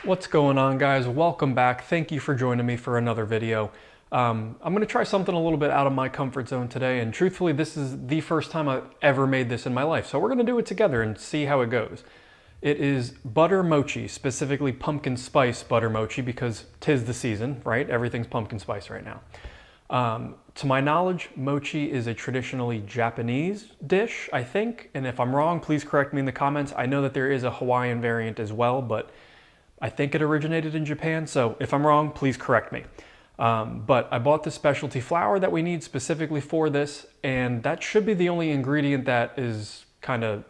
What's going on, guys? Welcome back. Thank you for joining me for another video. I'm going to try something a little bit out of my comfort zone today, and truthfully this is the first time I've ever made this in my life, so we're going to do it together and see how it goes. It is butter mochi, specifically pumpkin spice butter mochi, because 'tis the season, right? Everything's pumpkin spice right now. To my knowledge, mochi is a traditionally Japanese dish, I think, and if I'm wrong, please correct me in the comments. I know that there is a Hawaiian variant as well, but I think it originated in Japan, so if I'm wrong, please correct me. But I bought the specialty flour that we need specifically for this, and that should be the only ingredient that is kind of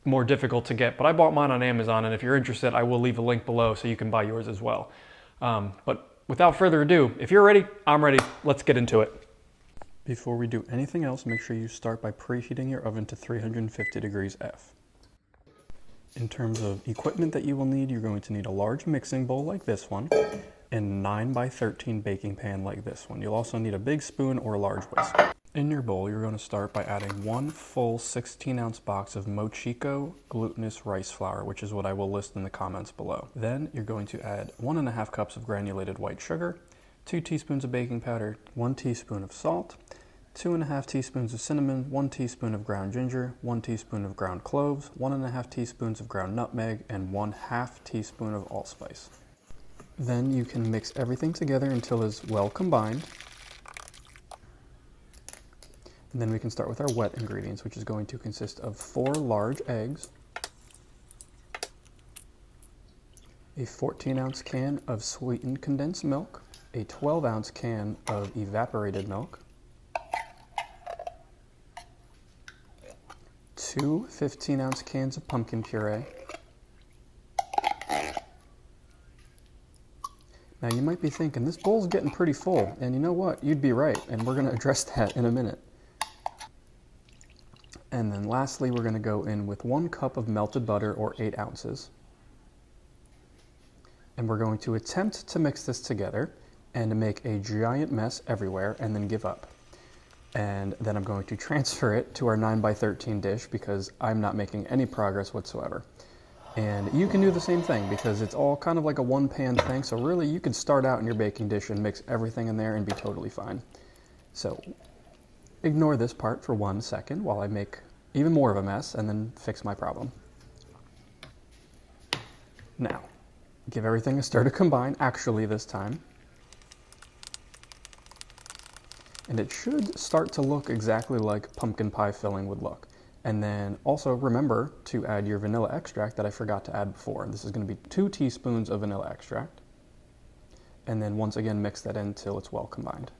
more difficult to get. But I bought mine on Amazon, and if you're interested, I will leave a link below so you can buy yours as well. But without further ado, if you're ready, I'm ready. Let's get into it. Before we do anything else, make sure you start by preheating your oven to 350 degrees F. In terms of equipment that you will need, you're going to need a large mixing bowl like this one and 9x13 baking pan like this one. You'll also need a big spoon or a large whisk. In your bowl, you're going to start by adding one full 16-ounce box of mochiko glutinous rice flour, which is what I will list in the comments below. Then you're going to add 1.5 cups of granulated white sugar, 2 teaspoons of baking powder, 1 teaspoon of salt, 2.5 teaspoons of cinnamon, 1 teaspoon of ground ginger, 1 teaspoon of ground cloves, 1.5 teaspoons of ground nutmeg, and 1/2 teaspoon of allspice. Then you can mix everything together until it's well combined. And then we can start with our wet ingredients, which is going to consist of 4 large eggs, a 14-ounce can of sweetened condensed milk, a 12-ounce can of evaporated milk, 2 15-ounce cans of pumpkin puree. Now you might be thinking, this bowl's getting pretty full, and you know what? You'd be right, and we're going to address that in a minute. And then lastly, we're going to go in with 1 cup of melted butter, or 8 ounces. And we're going to attempt to mix this together and to make a giant mess everywhere and then give up. And then I'm going to transfer it to our 9x13 dish because I'm not making any progress whatsoever. And you can do the same thing because it's all kind of like a one-pan thing, so really you could start out in your baking dish and mix everything in there and be totally fine. So ignore this part for 1 second while I make even more of a mess and then fix my problem. Now, give everything a stir to combine, actually this time. And it should start to look exactly like pumpkin pie filling would look. And then also remember to add your vanilla extract that I forgot to add before. This is going to be 2 teaspoons of vanilla extract. And then once again mix that in until it's well combined.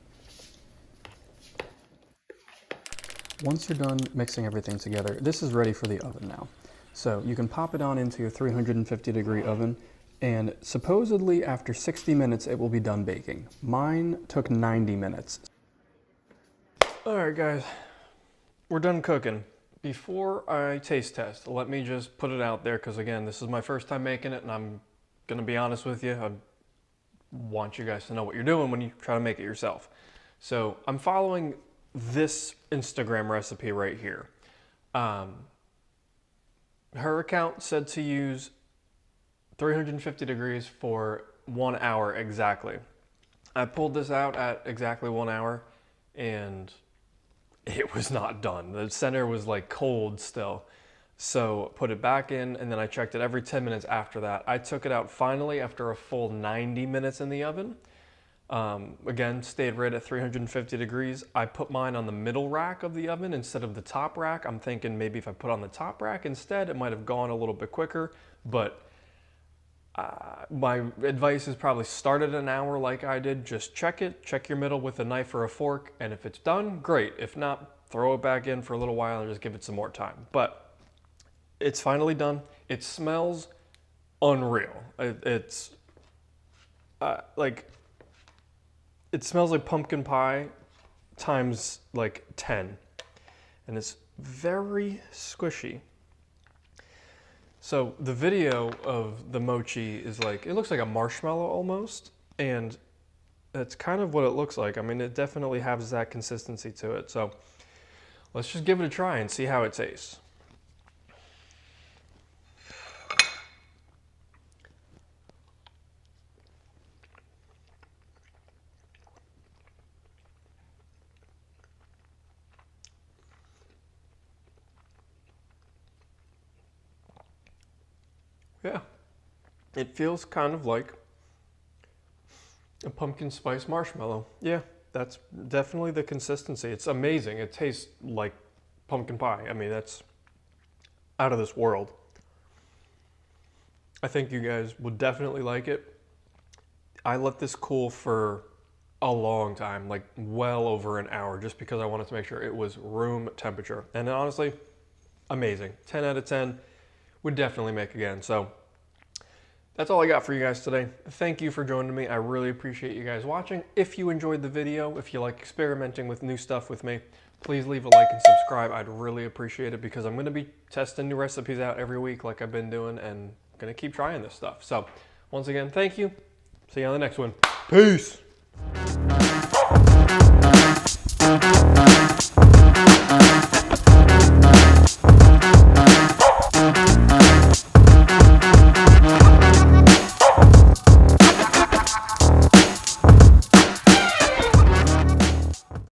Once you're done mixing everything together, this is ready for the oven now. So you can pop it on into your 350 degree oven, and supposedly after 60 minutes it will be done baking. Mine took 90 minutes. Alright guys, we're done cooking. Before I taste test, let me just put it out there because again, this is my first time making it and I'm gonna be honest with you, I want you guys to know what you're doing when you try to make it yourself. So I'm following this Instagram recipe right here. Her account said to use 350 degrees for 1 hour exactly. I pulled this out at exactly 1 hour and it was not done. The center was like cold still. So put it back in and then I checked it every 10 minutes after that. I took it out finally after a full 90 minutes in the oven. Again, stayed right at 350 degrees. I put mine on the middle rack of the oven instead of the top rack. I'm thinking maybe if I put on the top rack instead, it might have gone a little bit quicker, but my advice is probably start at an hour like I did. Just check it, check your middle with a knife or a fork, and if it's done, great. If not, throw it back in for a little while and just give it some more time. But it's finally done. It smells unreal. It smells like pumpkin pie times like 10. And it's very squishy. So the video of the mochi is like, it looks like a marshmallow almost, and that's kind of what it looks like. I mean, it definitely has that consistency to it. So let's just give it a try and see how it tastes. Yeah, it feels kind of like a pumpkin spice marshmallow. Yeah, that's definitely the consistency. It's amazing. It tastes like pumpkin pie. I mean, that's out of this world. I think you guys would definitely like it. I let this cool for a long time, like well over an hour, just because I wanted to make sure it was room temperature. And honestly, amazing. 10 out of 10, would definitely make again. So that's all I got for you guys today. Thank you for joining me. I really appreciate you guys watching. If you enjoyed the video, if you like experimenting with new stuff with me, please leave a like and subscribe. I'd really appreciate it because I'm going to be testing new recipes out every week like I've been doing, and I'm going to keep trying this stuff. So once again, thank you. See you on the next one. Peace.